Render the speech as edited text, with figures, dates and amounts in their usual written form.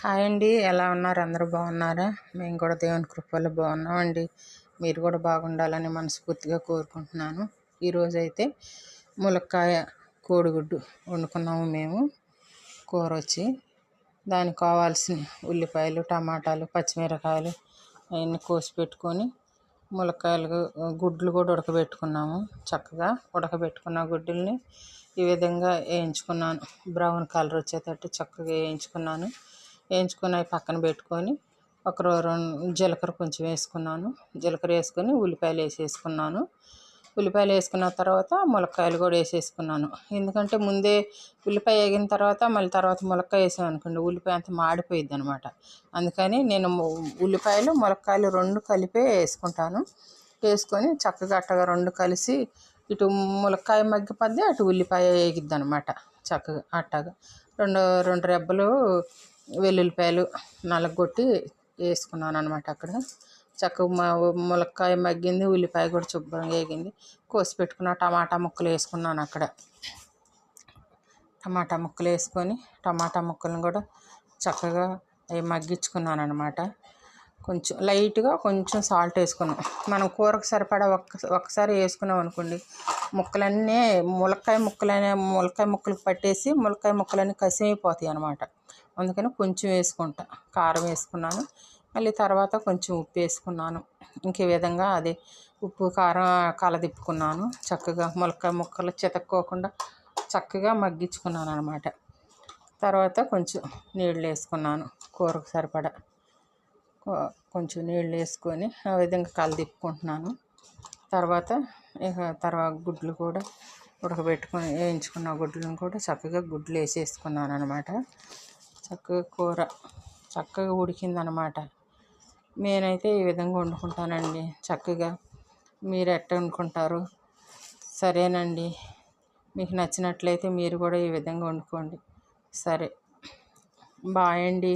Hi అండి, ఎలా ఉన్నారు? అందరూ బాగున్నారా? మేము కూడా దేవుని కృపలో బాగున్నామండి. మీరు కూడా బాగుండాలని మనస్ఫూర్తిగా కోరుకుంటున్నాను. ఈరోజైతే ములక్కాయ కోడిగుడ్డు వండుకున్నాము మేము. కూర వచ్చి దానికి కావాల్సిన ఉల్లిపాయలు, టమాటాలు, పచ్చిమిరకాయలు అవన్నీ కోసి పెట్టుకొని ములక్కాయలు గుడ్లు కూడా ఉడకబెట్టుకున్నాము. చక్కగా ఉడకబెట్టుకున్న గుడ్డుల్ని ఈ విధంగా వేయించుకున్నాను. బ్రౌన్ కలర్ వచ్చేటట్టు చక్కగా వేయించుకున్నాను. వేయించుకొని అవి పక్కన పెట్టుకొని ఒక జీలకర్ర కొంచెం వేసుకున్నాను. జీలకర్ర వేసుకొని ఉల్లిపాయలు వేసేసుకున్నాను. ఉల్లిపాయలు వేసుకున్న తర్వాత ములక్కాయలు కూడా వేసేసుకున్నాను. ఎందుకంటే ముందే ఉల్లిపాయ వేగిన తర్వాత మళ్ళీ తర్వాత ములక్కాయ వేసాం అనుకోండి, ఉల్లిపాయ అంతా మాడిపోయిద్ది అనమాట. అందుకని నేను ఉల్లిపాయలు ములక్కాయలు రెండు కలిపే వేసుకుంటాను. వేసుకొని చక్కగా అట్టగా రెండు కలిసి ఇటు ములక్కాయ మగ్గిపోద్ది, అటు ఉల్లిపాయ వేగిద్ది అనమాట. చక్కగా అట్టగా రెండు రెండు రెబ్బలు వెల్లుల్లిపాయలు నలగొట్టి వేసుకున్నాను అనమాట. అక్కడ చక్కగా ములక్కాయ మగ్గింది, ఉల్లిపాయ కూడా శుభ్రంగా వేగింది. కోసి పెట్టుకున్న టమాటా ముక్కలు వేసుకున్నాను. అక్కడ టమాటా ముక్కలు వేసుకొని టమాటా ముక్కలను కూడా చక్కగా అవి మగ్గించుకున్నాను అనమాట. కొంచెం లైట్గా కొంచెం సాల్ట్ వేసుకున్నాం. మనం కూరకు సరిపడా ఒక్కసారి వేసుకున్నాం అనుకోండి, ముక్కలన్నీ ములక్కాయ ముక్కలకు పట్టేసి ములక్కాయ ముక్కలన్నీ కసిమైపోతాయి అనమాట. అందుకని కొంచెం వేసుకుంటా. కారం వేసుకున్నాను. మళ్ళీ తర్వాత కొంచెం ఉప్పు వేసుకున్నాను. ఇంకే విధంగా అది ఉప్పు కారం కలదిప్పుకున్నాను. చక్కగా ములక్కాయ ముక్కలు చితక్కోకుండా చక్కగా మగ్గించుకున్నాను అనమాట. తర్వాత కొంచెం నీళ్ళు వేసుకున్నాను. కూరకు సరిపడా కొంచెం నీళ్ళు వేసుకొని ఆ విధంగా కలదిప్పుకుంటున్నాను. తర్వాత గుడ్లు కూడా ఉడకబెట్టుకొని వేయించుకున్న గుడ్లను కూడా చక్కగా గుడ్లు వేసేసుకున్నాను అనమాట. చక్కగా కూర చక్కగా ఉడికిందనమాట. నేనైతే ఈ విధంగా వండుకుంటానండి. చక్కగా మీరు ఎట్ట వండుకుంటారు? సరేనండి, మీకు నచ్చినట్లయితే మీరు కూడా ఈ విధంగా వండుకోండి. సరే, బాయ్ అండి.